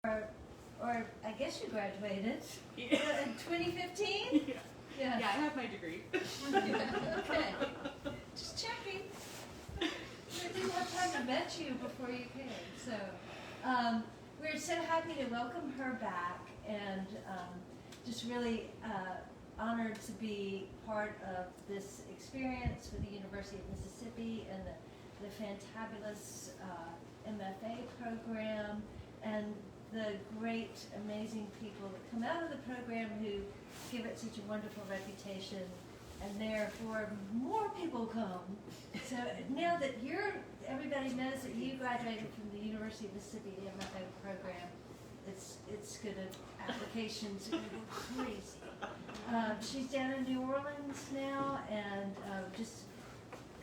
or I guess you graduated in 2015? Yeah. Yeah. Yeah, I have my degree. Okay. Just checking. I didn't have time to vet you before you came. So we're so happy to welcome her back and just really honored to be part of this experience with the University of Mississippi and the fantabulous MFA program and the great, amazing people that come out of the program who give it such a wonderful reputation, and therefore more people come. So now that everybody knows that you graduated from the University of Mississippi, the MFA program, it's gonna, applications are gonna go crazy. She's down in New Orleans now, and just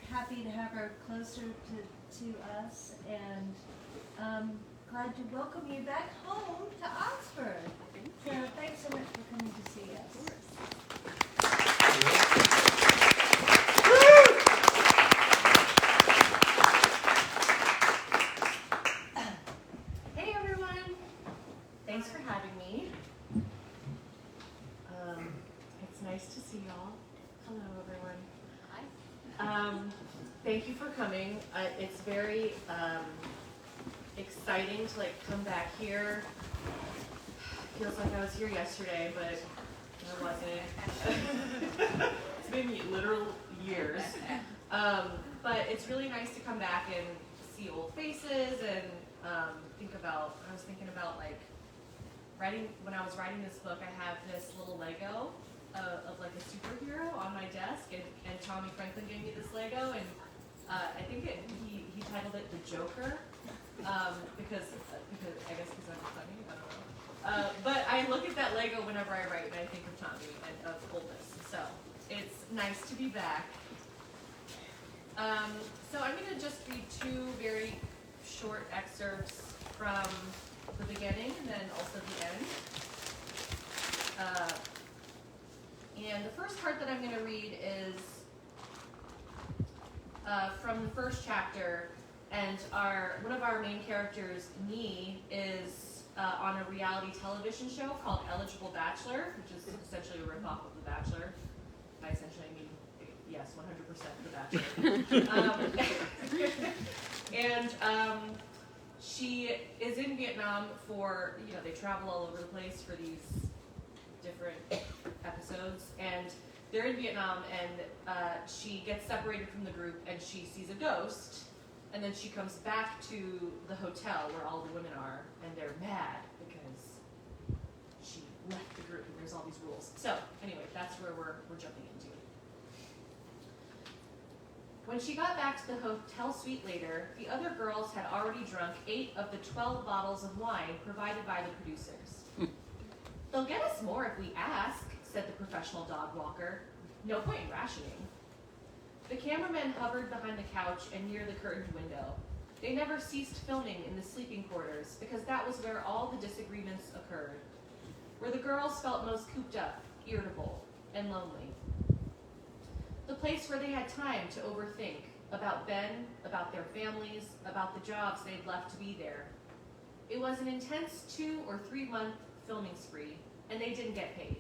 happy to have her closer to us, and glad to welcome you back home to Oxford. So thanks so much for coming to see us. Hey everyone! Thanks for having me. It's nice to see y'all. Hello everyone. Hi. Thank you for coming. It's very exciting to come back here. Feels like I was here yesterday, but I wasn't. It's been literal years. But it's really nice to come back and see old faces and I was thinking about when I was writing this book, I have this little Lego of a superhero on my desk, and Tommy Franklin gave me this Lego, and I think he titled it The Joker. Because I guess because I'm funny, I don't know. But I look at that Lego whenever I write, and I think of Tommy and of oldness. So it's nice to be back. So I'm going to just read two very short excerpts from the beginning and then also the end. And the first part that I'm going to read is from the first chapter. And one of our main characters, Nee, is on a reality television show called Eligible Bachelor, which is essentially a ripoff of The Bachelor. By essentially, I mean, yes, 100% The Bachelor. And she is in Vietnam for, they travel all over the place for these different episodes. And they're in Vietnam, and she gets separated from the group, and she sees a ghost. And then she comes back to the hotel where all the women are, and they're mad because she left the group, and there's all these rules. So anyway, that's where we're jumping into. When she got back to the hotel suite later, the other girls had already drunk 8 of the 12 bottles of wine provided by the producers. They'll get us more if we ask, said the professional dog walker. No point in rationing. The cameramen hovered behind the couch and near the curtained window. They never ceased filming in the sleeping quarters because that was where all the disagreements occurred, where the girls felt most cooped up, irritable, and lonely. The place where they had time to overthink about Ben, about their families, about the jobs they'd left to be there. It was an intense 2 or 3 month filming spree, and they didn't get paid.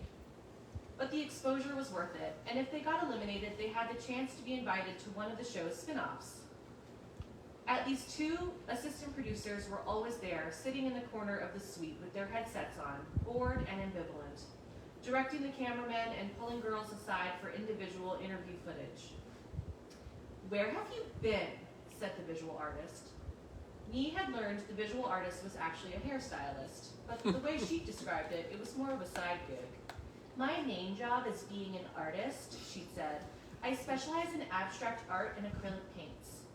But the exposure was worth it, and if they got eliminated, they had the chance to be invited to one of the show's spin-offs. At least 2 assistant producers were always there, sitting in the corner of the suite with their headsets on, bored and ambivalent, directing the cameramen and pulling girls aside for individual interview footage. Where have you been? Said the visual artist. Nee had learned the visual artist was actually a hairstylist, but the way she described it, it was more of a side gig. My main job is being an artist, she said. I specialize in abstract art and acrylic paints.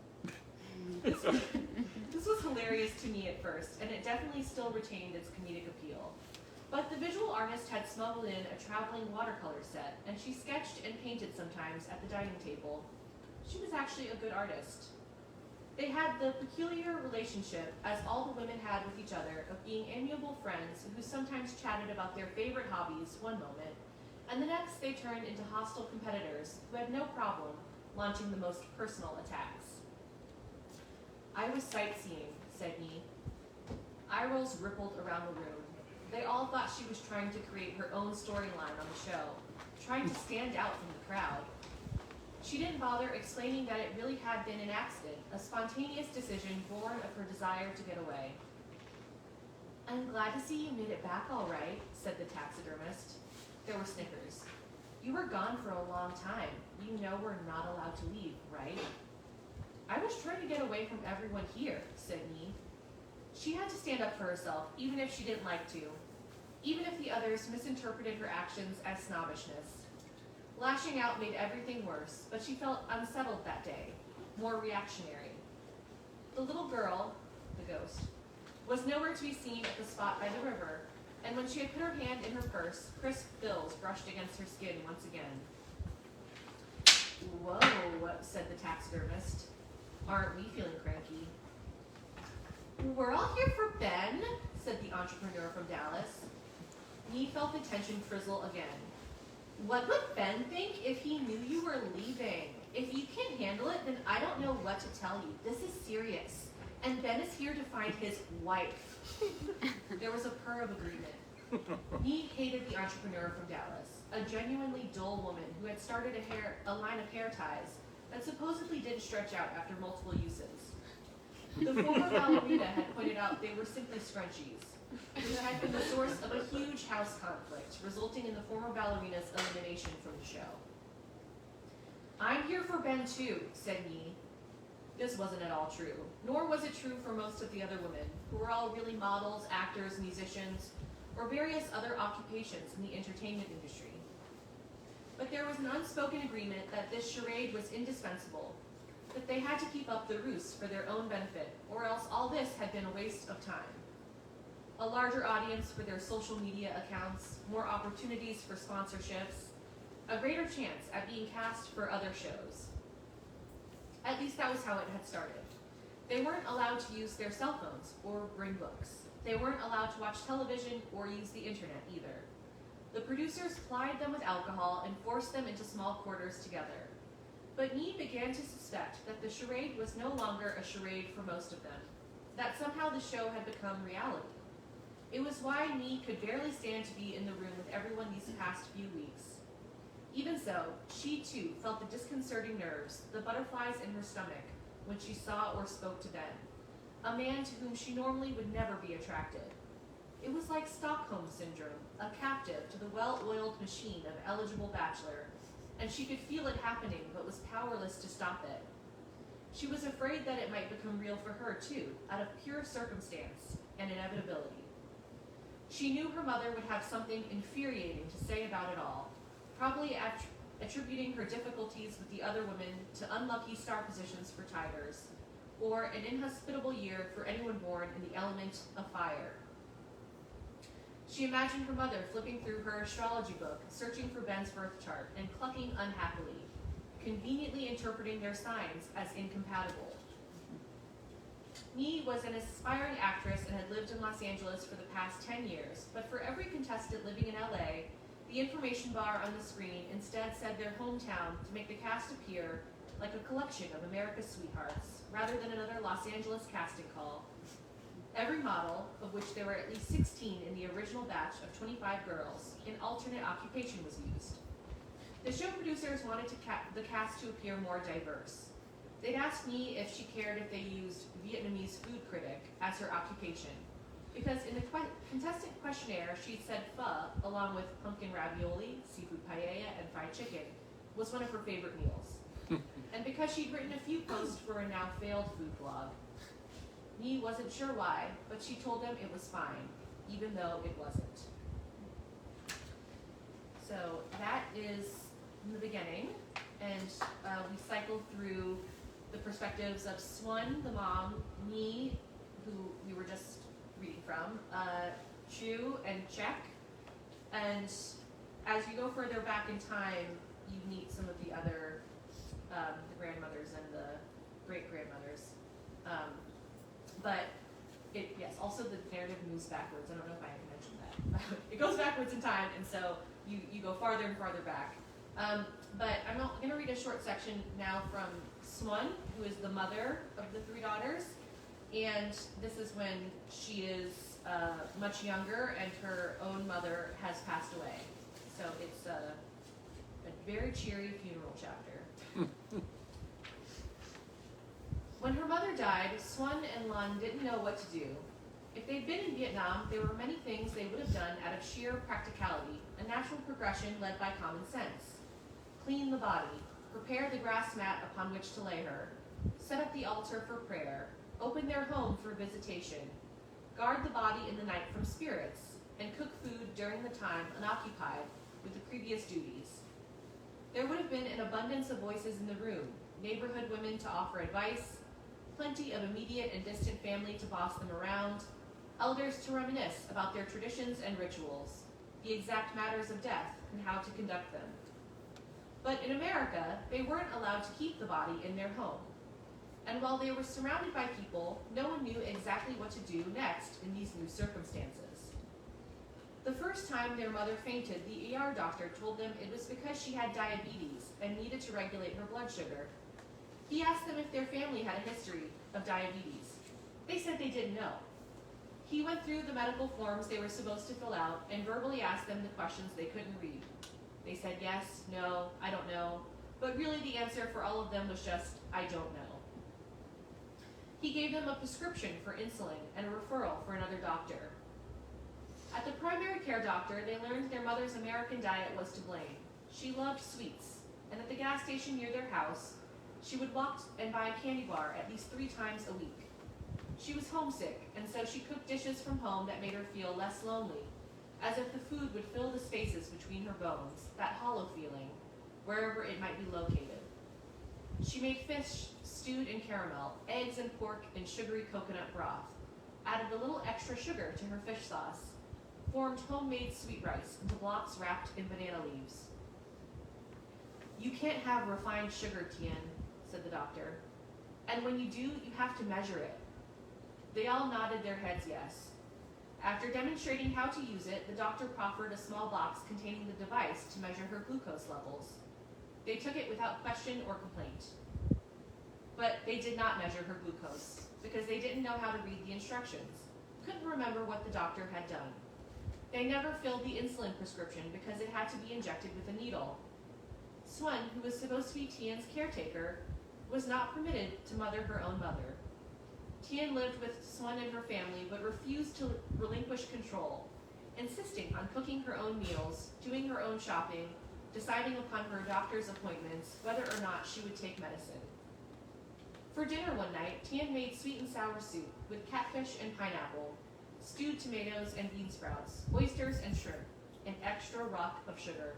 This was hilarious to me at first, and it definitely still retained its comedic appeal. But the visual artist had smuggled in a traveling watercolor set, and she sketched and painted sometimes at the dining table. She was actually a good artist. They had the peculiar relationship, as all the women had with each other, of being amiable friends who sometimes chatted about their favorite hobbies one moment, and the next they turned into hostile competitors who had no problem launching the most personal attacks. I was sightseeing, said Nee. Eye rolls rippled around the room. They all thought she was trying to create her own storyline on the show, trying to stand out from the crowd. She didn't bother explaining that it really had been an accident, a spontaneous decision born of her desire to get away. "I'm glad to see you made it back all right," said the taxidermist. There were snickers. "You were gone for a long time. You know we're not allowed to leave, right?" "I was trying to get away from everyone here," said Nee. She had to stand up for herself, even if she didn't like to, even if the others misinterpreted her actions as snobbishness. Lashing out made everything worse, but she felt unsettled that day, more reactionary. The little girl, the ghost, was nowhere to be seen at the spot by the river, and when she had put her hand in her purse, crisp bills brushed against her skin once again. "Whoa," said the taxidermist. "Aren't we feeling cranky?" "We're all here for Ben," said the entrepreneur from Dallas. Nee felt the tension frizzle again. "What would Ben think if he knew you were leaving? If you can't handle it, then I don't know what to tell you. This is serious. And Ben is here to find his wife." There was a purr of agreement. Nee hated the entrepreneur from Dallas, a genuinely dull woman who had started a line of hair ties that supposedly didn't stretch out after multiple uses. The former ballerina had pointed out they were simply scrunchies, which had been the source of a huge house conflict, resulting in the former ballerina's elimination from the show. "I'm here for Ben too," said Nee. This wasn't at all true, nor was it true for most of the other women, who were all really models, actors, musicians, or various other occupations in the entertainment industry. But there was an unspoken agreement that this charade was indispensable, that they had to keep up the ruse for their own benefit, or else all this had been a waste of time. A larger audience for their social media accounts, more opportunities for sponsorships, a greater chance at being cast for other shows. At least that was how it had started. They weren't allowed to use their cell phones or bring books. They weren't allowed to watch television or use the internet either. The producers plied them with alcohol and forced them into small quarters together. But Nee began to suspect that the charade was no longer a charade for most of them, that somehow the show had become reality. It was why Nee could barely stand to be in the room with everyone these past few weeks. Even so, she too felt the disconcerting nerves, the butterflies in her stomach, when she saw or spoke to Ben, a man to whom she normally would never be attracted. It was like Stockholm Syndrome, a captive to the well-oiled machine of eligible bachelor, and she could feel it happening but was powerless to stop it. She was afraid that it might become real for her too, out of pure circumstance and inevitability. She knew her mother would have something infuriating to say about it all, probably attributing her difficulties with the other women to unlucky star positions for tigers, or an inhospitable year for anyone born in the element of fire. She imagined her mother flipping through her astrology book, searching for Ben's birth chart, and clucking unhappily, conveniently interpreting their signs as incompatible. Nee was an aspiring actress and had lived in Los Angeles for the past 10 years, but for every contestant living in LA, the information bar on the screen instead said their hometown to make the cast appear like a collection of America's sweethearts, rather than another Los Angeles casting call. Every model, of which there were at least 16 in the original batch of 25 girls, an alternate occupation was used. The show producers wanted the cast to appear more diverse. They'd asked me if she cared if they used Vietnamese food critic as her occupation, because in the contestant questionnaire she'd said pho, along with pumpkin ravioli, seafood paella, and fried chicken, was one of her favorite meals. And because she'd written a few posts for a now failed food blog. Nee wasn't sure why, but she told them it was fine, even though it wasn't. So that is the beginning, and we cycle through the perspectives of Swan, the mom, Nee, who we were just reading from, Chu, and Czech. And as you go further back in time, you meet some of the other, the grandmothers and the great-grandmothers. But also the narrative moves backwards. I don't know if I can mention that. It goes backwards in time, and so you go farther and farther back. But I'm going to read a short section now from Swan, who is the mother of the three daughters. And this is when she is much younger, and her own mother has passed away. So it's a very cheery funeral chapter. When her mother died, Swan and Lun didn't know what to do. If they'd been in Vietnam, there were many things they would have done out of sheer practicality, a natural progression led by common sense. Clean the body, prepare the grass mat upon which to lay her, set up the altar for prayer, open their home for visitation, guard the body in the night from spirits, and cook food during the time unoccupied with the previous duties. There would have been an abundance of voices in the room, neighborhood women to offer advice, plenty of immediate and distant family to boss them around, elders to reminisce about their traditions and rituals, the exact matters of death and how to conduct them. But in America, they weren't allowed to keep the body in their home. And while they were surrounded by people, no one knew exactly what to do next in these new circumstances. The first time their mother fainted, the ER doctor told them it was because she had diabetes and needed to regulate her blood sugar. He asked them if their family had a history of diabetes. They said they didn't know. He went through the medical forms they were supposed to fill out and verbally asked them the questions they couldn't read. They said yes, no, I don't know, but really the answer for all of them was just, I don't know. He gave them a prescription for insulin and a referral for another doctor. At the primary care doctor, they learned their mother's American diet was to blame. She loved sweets, and at the gas station near their house, she would walk and buy a candy bar at least 3 times a week. She was homesick, and so she cooked dishes from home that made her feel less lonely, as if the food would fill the spaces between her bones, that hollow feeling, wherever it might be located. She made fish stewed in caramel, eggs and pork in sugary coconut broth, added a little extra sugar to her fish sauce, formed homemade sweet rice into blocks wrapped in banana leaves. You can't have refined sugar, Tien, said the doctor. And when you do, you have to measure it. They all nodded their heads yes. After demonstrating how to use it, the doctor proffered a small box containing the device to measure her glucose levels. They took it without question or complaint. But they did not measure her glucose, because they didn't know how to read the instructions, couldn't remember what the doctor had done. They never filled the insulin prescription because it had to be injected with a needle. Swan, who was supposed to be Tien's caretaker, was not permitted to mother her own mother. Tien lived with Swan and her family, but refused to relinquish control, insisting on cooking her own meals, doing her own shopping, deciding upon her doctor's appointments, whether or not she would take medicine. For dinner one night, Tien made sweet and sour soup with catfish and pineapple, stewed tomatoes and bean sprouts, oysters and shrimp, an extra rock of sugar.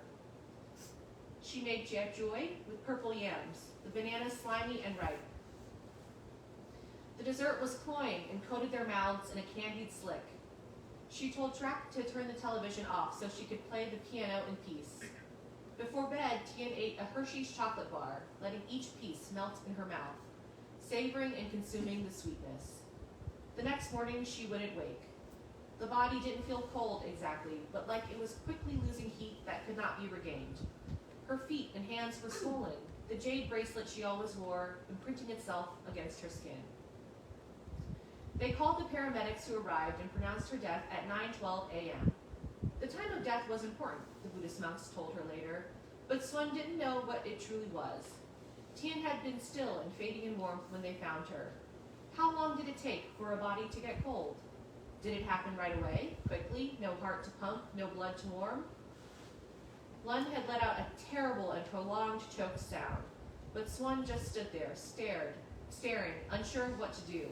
She made jiak joy with purple yams, the bananas slimy and ripe. The dessert was cloying and coated their mouths in a candied slick. She told Trak to turn the television off so she could play the piano in peace. Before bed, Tien ate a Hershey's chocolate bar, letting each piece melt in her mouth, savoring and consuming the sweetness. The next morning, she wouldn't wake. The body didn't feel cold exactly, but like it was quickly losing heat that could not be regained. Her feet and hands were swollen, the jade bracelet she always wore imprinting itself against her skin. They called the paramedics who arrived and pronounced her death at 9:12 a.m. The time of death was important, the Buddhist monks told her later, but Swan didn't know what it truly was. Tien had been still and fading in warmth when they found her. How long did it take for a body to get cold? Did it happen right away, quickly, no heart to pump, no blood to warm? Lun had let out a terrible and prolonged choked sound, but Swan just stood there, staring, unsure of what to do.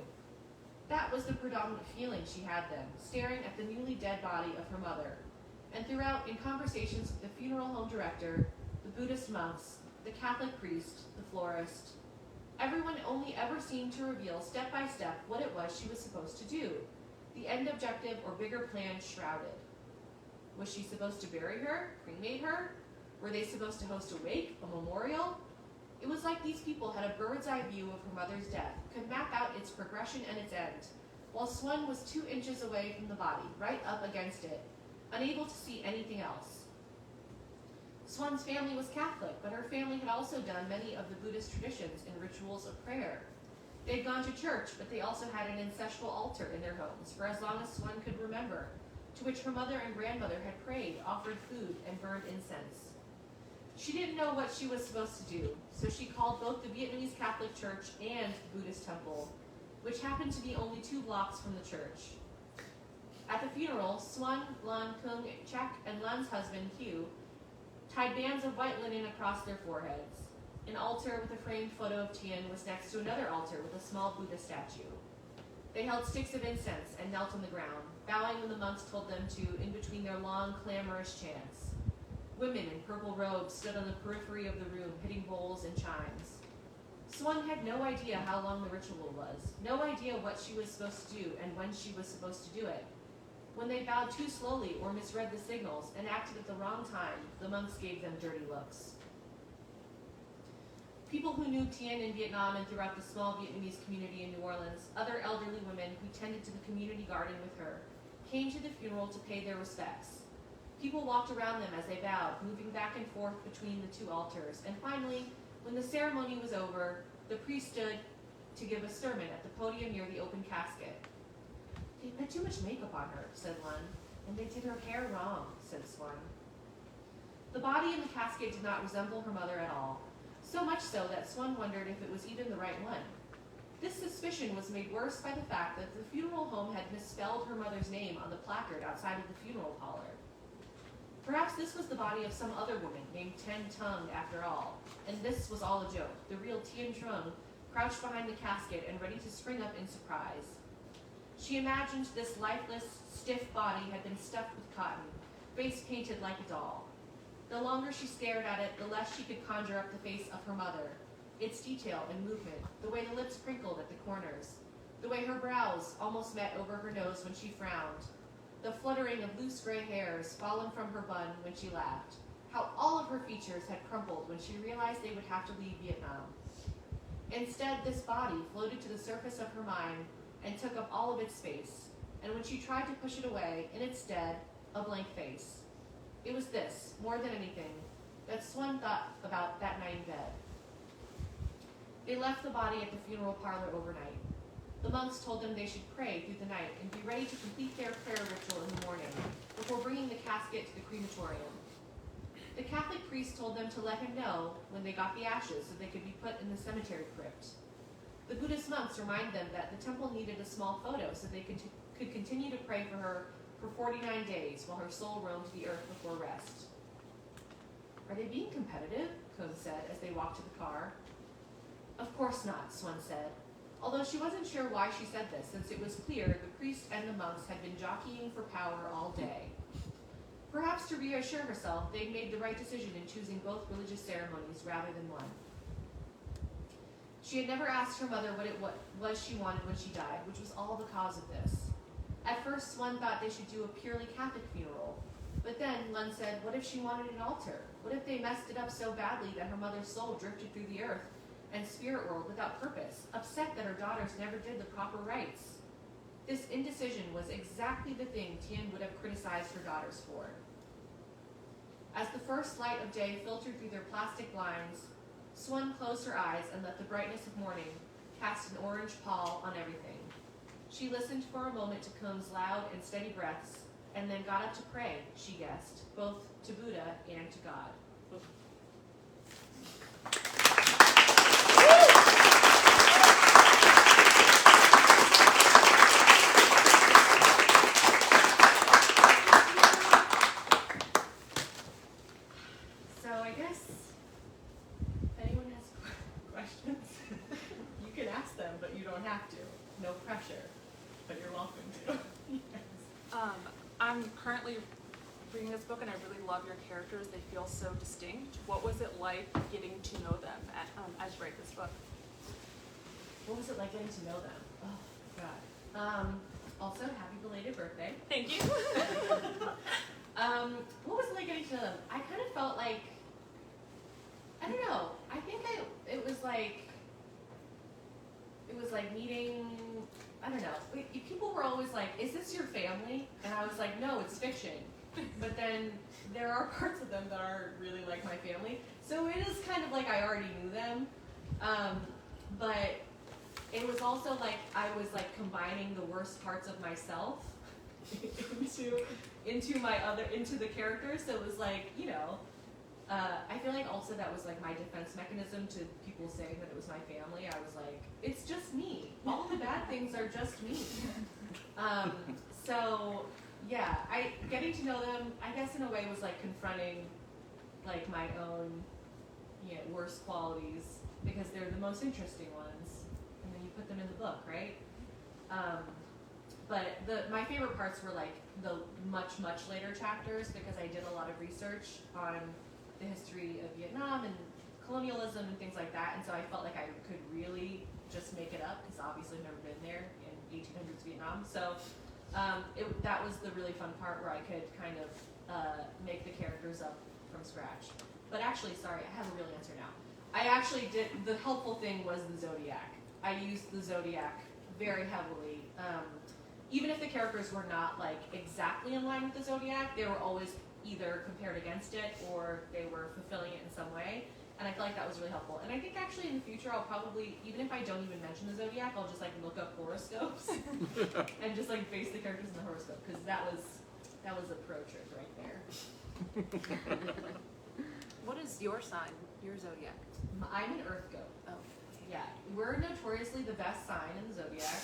That was the predominant feeling she had then, staring at the newly dead body of her mother. And throughout, in conversations with the funeral home director, the Buddhist monks, the Catholic priest, the florist, everyone only ever seemed to reveal step by step what it was she was supposed to do, the end objective or bigger plan shrouded. Was she supposed to bury her, cremate her? Were they supposed to host a wake, a memorial? It was like these people had a bird's eye view of her mother's death, could map out its progression and its end, while Swan was 2 inches away from the body, right up against it, unable to see anything else. Swan's family was Catholic, but her family had also done many of the Buddhist traditions and rituals of prayer. They'd gone to church, but they also had an ancestral altar in their homes for as long as Swan could remember, to which her mother and grandmother had prayed, offered food, and burned incense. She didn't know what she was supposed to do, so she called both the Vietnamese Catholic Church and the Buddhist temple, which happened to be only 2 blocks from the church. At the funeral, Swan, Lan, Kung, Chek, and Lan's husband, Hugh, tied bands of white linen across their foreheads. An altar with a framed photo of Tien was next to another altar with a small Buddha statue. They held sticks of incense and knelt on the ground, bowing when the monks told them to in between their long, clamorous chants. Women in purple robes stood on the periphery of the room, hitting bowls and chimes. Swan had no idea how long the ritual was, no idea what she was supposed to do and when she was supposed to do it. When they bowed too slowly or misread the signals and acted at the wrong time, the monks gave them dirty looks. People who knew Tien in Vietnam and throughout the small Vietnamese community in New Orleans, other elderly women who tended to the community garden with her, came to the funeral to pay their respects. People walked around them as they bowed, moving back and forth between the 2 altars, and finally, when the ceremony was over, the priest stood to give a sermon at the podium near the open casket. "They put too much makeup on her," said Lun, "and they did her hair wrong," said Swan. The body in the casket did not resemble her mother at all, so much so that Swan wondered if it was even the right one. This suspicion was made worse by the fact that the funeral home had misspelled her mother's name on the placard outside of the funeral parlor. Perhaps this was the body of some other woman named Ten Tung after all, and this was all a joke, the real Tien Trung crouched behind the casket and ready to spring up in surprise. She imagined this lifeless, stiff body had been stuffed with cotton, face painted like a doll. The longer she stared at it, the less she could conjure up the face of her mother, its detail and movement, the way the lips crinkled at the corners, the way her brows almost met over her nose when she frowned, the fluttering of loose gray hairs fallen from her bun when she laughed, how all of her features had crumpled when she realized they would have to leave Vietnam. Instead, this body floated to the surface of her mind and took up all of its space, and when she tried to push it away, in its stead, a blank face. It was this, more than anything, that Swan thought about that night in bed. They left the body at the funeral parlor overnight. The monks told them they should pray through the night and be ready to complete their prayer ritual in the morning, before bringing the casket to the crematorium. The Catholic priest told them to let him know when they got the ashes so they could be put in the cemetery crypt. The Buddhist monks reminded them that the temple needed a small photo so they could continue to pray for her for 49 days while her soul roamed the earth before rest. "Are they being competitive?" Kung said as they walked to the car. "Of course not," Swan said, although she wasn't sure why she said this, since it was clear the priest and the monks had been jockeying for power all day. Perhaps to reassure herself, they'd made the right decision in choosing both religious ceremonies rather than one. She had never asked her mother what it was she wanted when she died, which was all the cause of this. At first, Swan thought they should do a purely Catholic funeral, but then Lun said, what if she wanted an altar? What if they messed it up so badly that her mother's soul drifted through the earth and spirit world without purpose, upset that her daughters never did the proper rites? This indecision was exactly the thing Tien would have criticized her daughters for. As the first light of day filtered through their plastic blinds, Swan closed her eyes and let the brightness of morning cast an orange pall on everything. She listened for a moment to Kung's loud and steady breaths, and then got up to pray, she guessed, both to Buddha and to God. So I guess if anyone has questions, you can ask them, but you don't have to. No pressure, but you're welcome to. I'm currently reading this book and I really love your characters. They feel so distinct. What was it like getting to know them as you write this book? What was it like getting to know them? Oh, God. Also, happy belated birthday. Thank you. What was it like getting to know them? I kind of felt like, I don't know. I think it was like meeting, I don't know. People were always like, is this your family? And I was like, no, it's fiction. But then there are parts of them that are really like my family. So it is kind of like I already knew them. But it was also like I was like combining the worst parts of myself into the characters. So it was like, you know, I feel like also that was like my defense mechanism to people saying that it was my family. I was like, it's just me. All the bad things are just me. So yeah, getting to know them, I guess in a way was like confronting like my own worst qualities, because they're the most interesting ones, and then you put them in the book, right? But my favorite parts were like the much later chapters, because I did a lot of research on the history of Vietnam and colonialism and things like that, and so I felt like I could really just make it up, because obviously I've never been there in 1800s Vietnam. So that was the really fun part, where I could kind of make the characters up from scratch. But actually, sorry, I have a real answer now. I actually did, the helpful thing was the Zodiac. I used the Zodiac very heavily. Even if the characters were not like exactly in line with the Zodiac, they were always either compared against it or they were fulfilling it in some way. And I feel like that was really helpful. And I think actually in the future I'll probably, even if I don't even mention the Zodiac, I'll just like look up horoscopes and just like base the characters in the horoscope, because that was a pro trick right there. What is your sign, your zodiac? I'm an Earth goat. Oh. Yeah, we're notoriously the best sign in the Zodiac.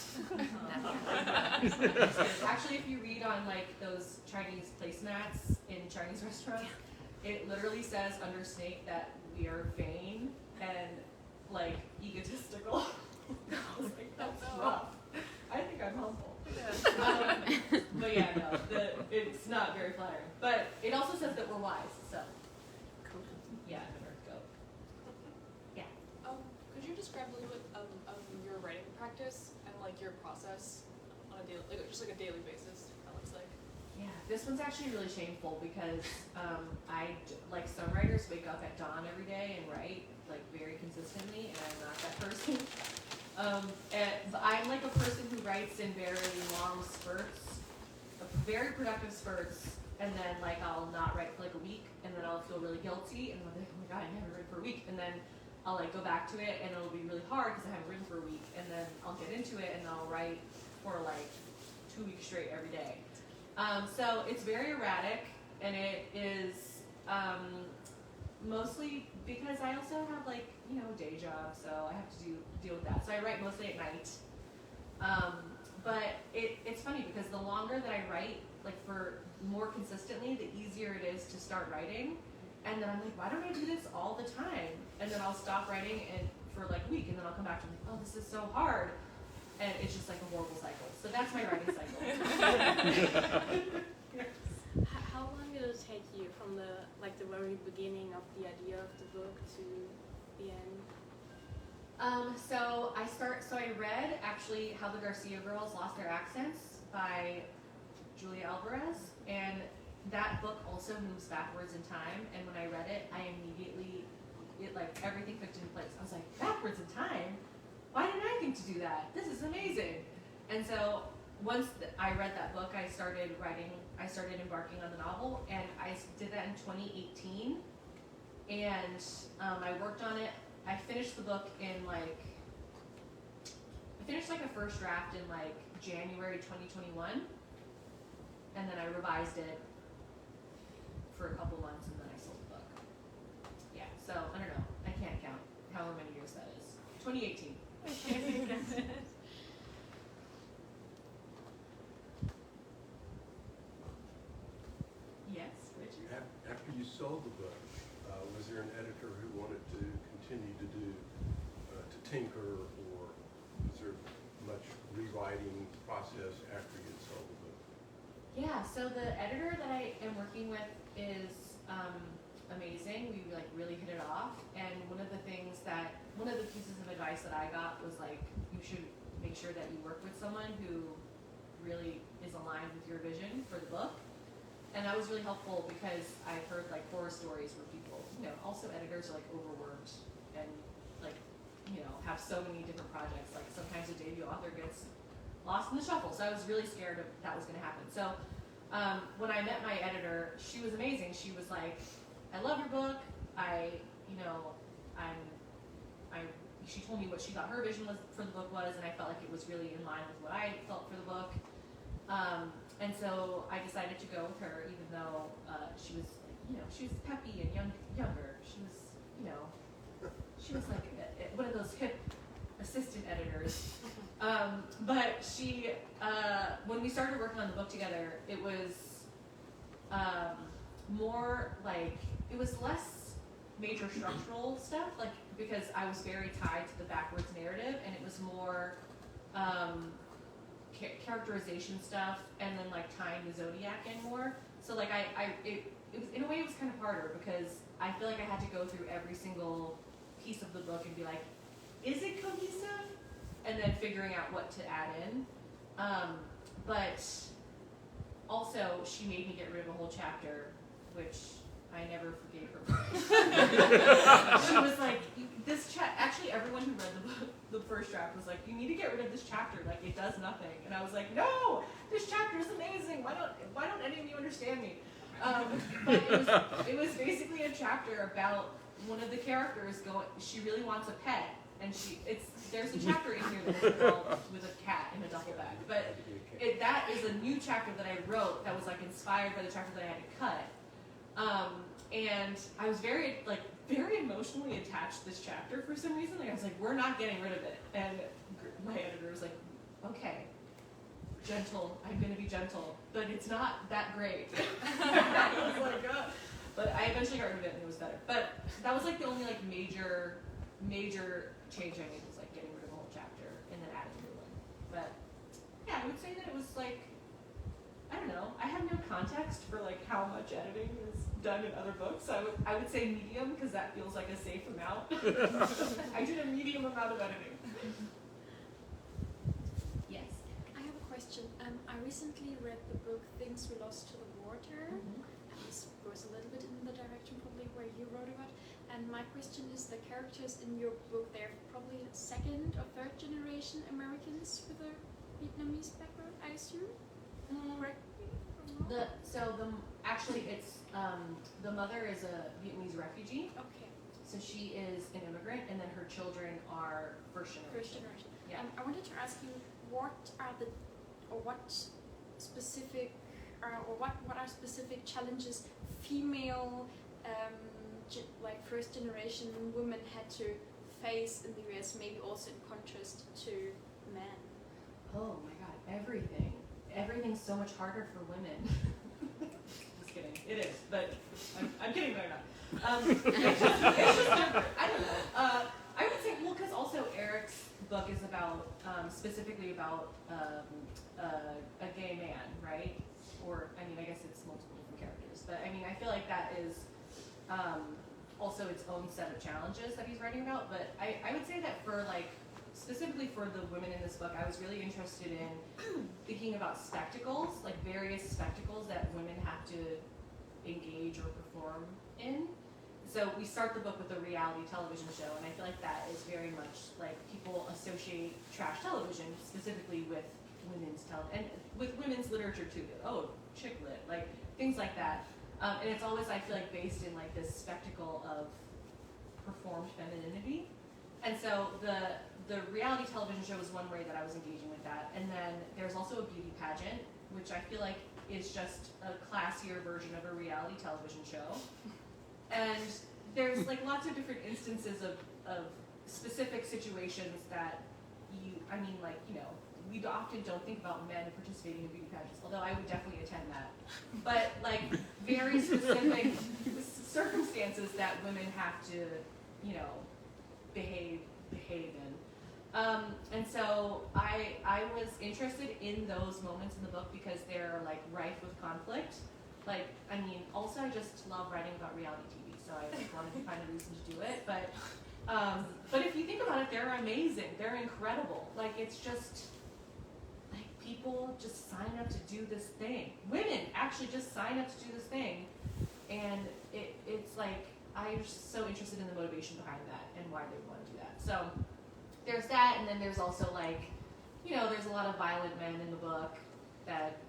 Actually, if you read on like those Chinese placemats in Chinese restaurants, it literally says under snake that we are vain and like egotistical. I was like, that's rough. I think I'm humble. But yeah, no, it's not very flattering. But it also says that we're wise, so. Cool. Yeah, I'm an Earth goat. Yeah. Could you describe a little bit of your writing practice and like your process on a daily, like just like a daily basis? That looks like. Yeah, this one's actually really shameful, because like some writers wake up at dawn every day and write like very consistently, and I'm not that person. But I'm like a person who writes in very long spurts, very productive spurts, and then like I'll not write for like a week, and then I'll feel really guilty, and I'll be like, oh my god, I haven't written for a week, and then I'll like go back to it, and it'll be really hard because I haven't written for a week, and then I'll get into it, and I'll write for like 2 weeks straight every day. So it's very erratic, and it is mostly because I also have like, you know, a day job, so I have to deal with that. So I write mostly at night. But it's funny, because the longer that I write, like for more consistently, the easier it is to start writing. And then I'm like, why don't I do this all the time? And then I'll stop writing for like a week, and then I'll come back to it, oh, this is so hard. And it's just like a horrible cycle. So that's my writing cycle. How long did it take you from the very beginning of the idea of the book to the end? So I read actually How the Garcia Girls Lost Their Accents by Julia Alvarez, and that book also moves backwards in time. And when I read it, everything clicked into place. I was like, backwards in time? Why didn't I think to do that? This is amazing. And so once I read that book, I started embarking on the novel, and I did that in 2018. And I worked on it. I finished the book in like a first draft in like January 2021, and then I revised it for a couple months, and then I sold the book. Yeah, so I don't know. I can't count however many years that is. 2018. Yes, Richard? After you sold the book, was there an editor who wanted to continue to tinker, or was there much rewriting process after you had sold the book? Yeah, so the editor that I am working with is amazing. We like really hit it off, and one of the pieces of advice that I got was like, you should make sure that you work with someone who really is aligned with your vision for the book. And that was really helpful, because I've heard like horror stories where people, also editors are like overworked and like, have so many different projects. Like sometimes a debut author gets lost in the shuffle. So I was really scared of that was going to happen. So when I met my editor, she was amazing. She was like, I love your book. I she told me what she thought her vision was for the book was, and I felt like it was really in line with what I felt for the book. And so I decided to go with her, even though she was, she was peppy and younger. She was like one of those hip assistant editors. But she, when we started working on the book together, it was more like, it was less major structural stuff, like, because I was very tied to the backwards narrative, and it was more characterization stuff, and then like tying the zodiac in more. So like it was, in a way, it was kind of harder because I feel like I had to go through every single piece of the book and be like, is it cohesive? And then figuring out what to add in. But also, she made me get rid of a whole chapter, which I never forgave her. She was like, actually everyone who read the book, the first draft was like, you need to get rid of this chapter, like it does nothing. And I was like, no, this chapter is amazing. Why don't any of you understand me? But it was basically a chapter about one of the characters she really wants a pet, and there's a chapter in here that's involved with a cat in a duffel bag. But that is a new chapter that I wrote that was like inspired by the chapter that I had to cut. And I was very emotionally attached to this chapter for some reason. Like I was like, we're not getting rid of it. And my editor was like, okay, gentle, I'm gonna be gentle, but it's not that great. I was like, oh. But I eventually got rid of it and it was better. But that was like the only like major change I made, was like getting rid of a whole chapter and then adding a new one. But yeah, I would say that it was like, I don't know, I have no context for like how much editing is done in other books. I would say medium, because that feels like a safe amount. I did a medium amount of editing. Yes. I have a question. I recently read the book Things We Lost to the Water. And this goes a little bit in the direction probably where you wrote about. And my question is, the characters in your book, they're probably second or third generation Americans with a Vietnamese background, I assume? Correct me if I'm wrong? Actually it's the mother is a Vietnamese refugee. Okay. So she is an immigrant, and then her children are first generation. First generation. Yeah. I wanted to ask you, what are specific challenges female like first generation women had to face in the US, maybe also in contrast to men? Oh my god, everything. Everything's so much harder for women. Just kidding. It is, but I'm kidding, but I'm not. It's just different. I don't know. I would say, well, because also Eric's book is about, specifically about a gay man, right? Or, I mean, I guess it's multiple different characters. But, I mean, I feel like that is also its own set of challenges that he's writing about. But I would say that for, like, specifically for the women in this book, I was really interested in thinking about spectacles, like various spectacles that women have to engage or perform in. So we start the book with a reality television show, and I feel like that is very much like people associate trash television specifically with women's and with women's literature too. Oh, chick lit, like things like that. And it's always, I feel like, based in like this spectacle of performed femininity. And so the reality television show was one way that I was engaging with that. And then there's also a beauty pageant, which I feel like is just a classier version of a reality television show. And there's like lots of different instances of specific situations that we often don't think about men participating in beauty pageants, although I would definitely attend that. But like very specific circumstances that women have to, behave in. And so I was interested in those moments in the book because they're like rife with conflict. Like, I mean, also I just love writing about reality TV, so I like wanted to find a reason to do it. But if you think about it, they're amazing. They're incredible. Like, it's just like people just sign up to do this thing. Women actually just sign up to do this thing, and it's like I'm just so interested in the motivation behind that and why they want to do that. So there's that, and then there's also like, there's a lot of violent men in the book that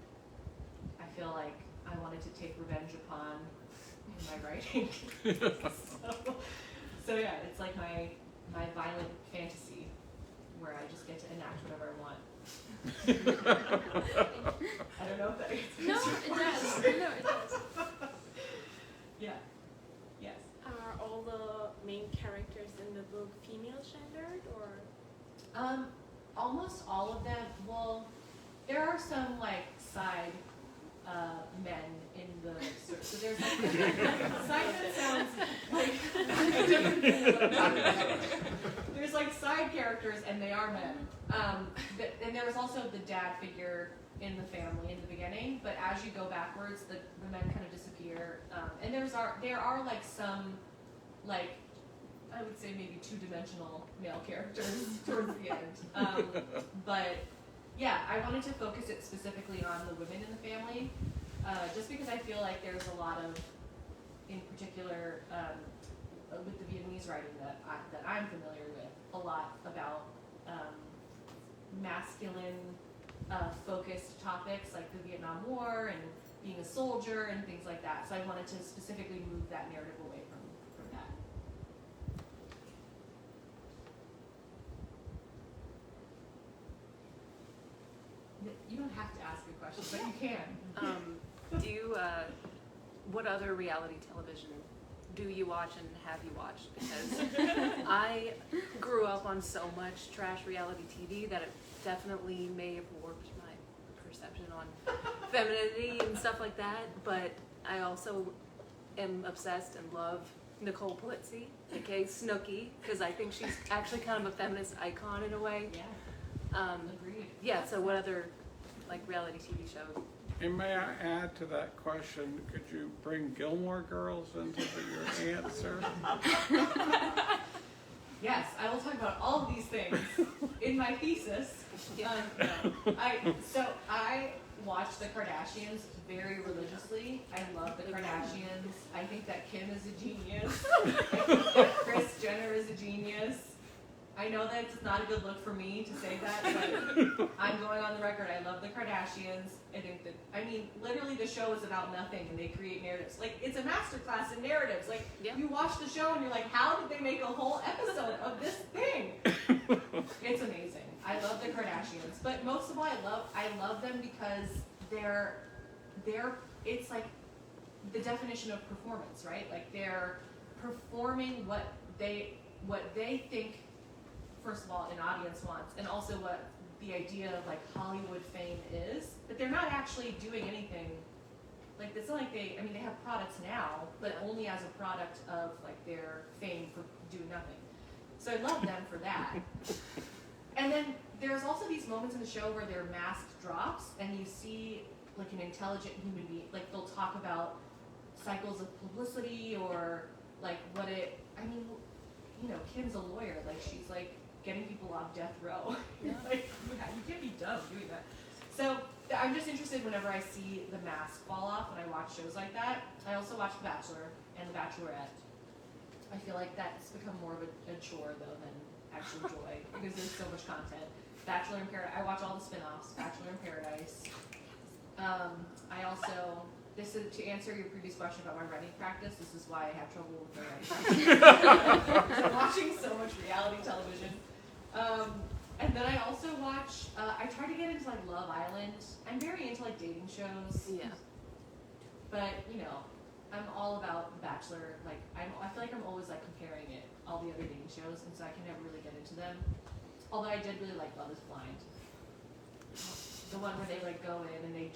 I feel like I wanted to take revenge upon in my writing. so yeah, it's like my violent fantasy, where I just get to enact whatever I want. I don't know if that answers No, your it question. does. No, it does. Yeah. Yes. Are all the main characters in the book female gendered, or? Almost all of them. Well, there are some like side men in the story. So there's like side men sounds like a different thing than what I'm talking about. There's like side characters and they are men. And there was also the dad figure in the family in the beginning, but as you go backwards, the men kind of disappear. And there are like some like I would say maybe two-dimensional male characters towards the end. But yeah, I wanted to focus it specifically on the women in the family, just because I feel like there's a lot of, in particular, with the Vietnamese writing that I'm familiar with, a lot about masculine focused topics like the Vietnam War and being a soldier and things like that. So I wanted to specifically move that narrative away from that. You don't have to ask a question, but you can. Do you, what other reality television do you watch and have you watched? Because I grew up on so much trash reality TV that it definitely may have warped my perception on femininity and stuff like that, but I also am obsessed and love Nicole Polizzi, aka Snooki, because I think she's actually kind of a feminist icon in a way. Yeah, agreed. Yeah, so what other like reality TV shows? And may I add to that question, could you bring Gilmore Girls into your answer? Yes, I will talk about all of these things in my thesis. I watch the Kardashians very religiously. I love the Kardashians. I think that Kim is a genius. I think that Kris Jenner is a genius. I know that it's not a good look for me to say that, but I'm going on the record. I love the Kardashians. I think that, I mean, literally the show is about nothing and they create narratives. Like, it's a masterclass in narratives. Like, Yeah. You watch the show and you're like, how did they make a whole episode of this thing? It's amazing. I love the Kardashians. But most of all, I love them because they're, it's like the definition of performance, right? Like, they're performing what they think, first of all, an audience wants, and also what the idea of like Hollywood fame is, but they're not actually doing anything. Like, it's not like they have products now, but only as a product of like their fame for doing nothing. So I love them for that. And then there's also these moments in the show where their mask drops and you see like an intelligent human being, like they'll talk about cycles of publicity or like what it, I mean, you know, Kim's a lawyer, like she's like getting people off death row. Yeah. Like, yeah, you can't be dumb doing that. So I'm just interested whenever I see the mask fall off when I watch shows like that. I also watch The Bachelor and The Bachelorette. I feel like that's become more of a chore though than actual joy because there's so much content. Bachelor in Paradise, I watch all the spin-offs, Bachelor in Paradise. I also, this is to answer your previous question about my writing practice, this is why I have trouble with my writing practice. I'm watching so much reality television. And then I also watch, I try to get into like Love Island. I'm very into like dating shows. Yeah. But, you know, I'm all about The Bachelor. Like, I feel like I'm always like comparing it, all the other dating shows, and so I can never really get into them. Although I did really like Love is Blind. The one where they like go in and they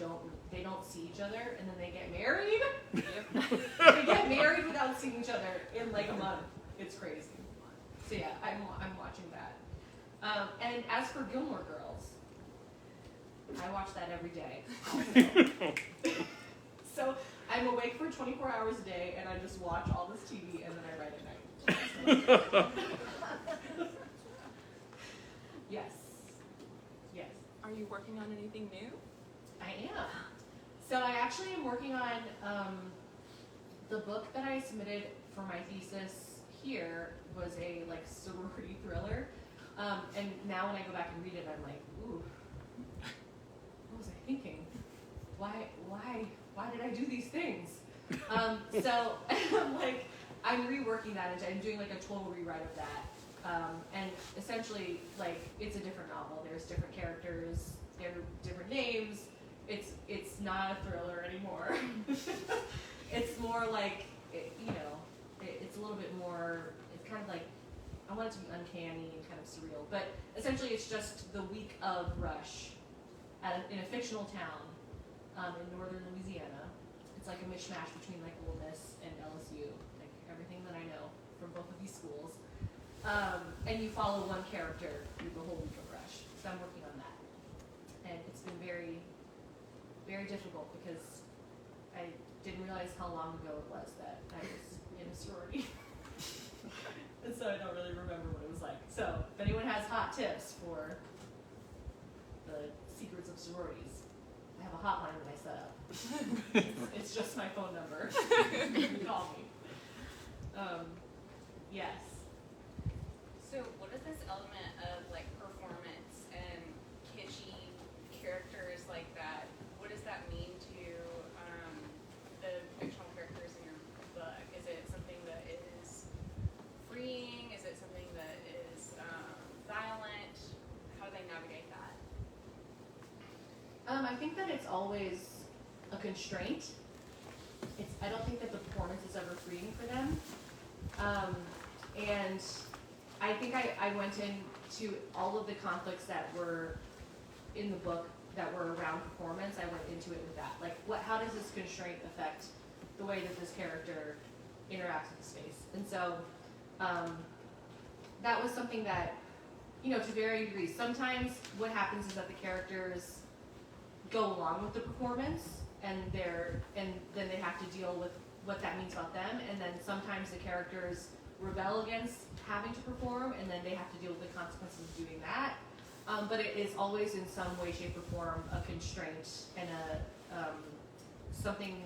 don't see each other and then they get married. They get married without seeing each other in like a month. It's crazy. So yeah, I'm watching that. And as for Gilmore Girls, I watch that every day. Also. So I'm awake for 24 hours a day and I just watch all this TV and then I write at night. Yes. Yes. Are you working on anything new? I am. So I actually am working on the book that I submitted for my thesis here was a like sorority thriller. And now when I go back and read it, I'm like, ooh, what was I thinking? Why did I do these things? So I'm reworking that, and I'm doing like a total rewrite of that. And essentially, like, it's a different novel. There's different characters, there are different names. It's not a thriller anymore. It's more like, it's a little bit more, it's kind of like, I want it to be uncanny and kind of surreal. But essentially, it's just the week of Rush in a fictional town in northern Louisiana. It's like a mishmash between like Ole Miss and LSU, like everything that I know from both of these schools. And you follow one character through the whole week of Rush. So I'm working on that. And it's been very, very difficult because I didn't realize how long ago it was that I was in a sorority. And so I don't really remember what it was like. So if anyone has hot tips for the secrets of sororities, I have a hotline that I set up. It's just my phone number. You can call me. Yes. So what is this element of like performance and kitschy characters like that? What does that mean to the fictional characters in your book? Is it something that is freeing? Is it something that is violent? How do they navigate that? I think that it's always a constraint. I don't think that the performance is ever freeing for them. And I think I went into all of the conflicts that were in the book that were around performance. I went into it with that. Like, how does this constraint affect the way that this character interacts with the space? And so that was something that, to varying degrees. Sometimes what happens is that the characters go along with the performance, and then they have to deal with what that means about them. And then sometimes the characters rebel against having to perform, and then they have to deal with the consequences of doing that. But it is always in some way, shape, or form a constraint and something.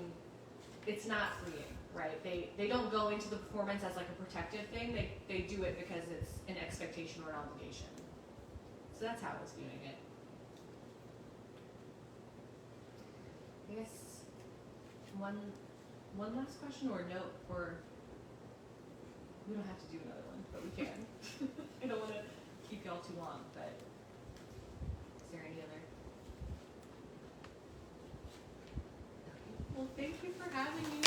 It's not freeing, right? They don't go into the performance as like a protective thing. They do it because it's an expectation or an obligation. So that's how I was viewing it. I guess one last question or note, or we don't have to do another one, but we can. I don't want to keep y'all too long, but is there any other? Okay. Well, thank you for having me.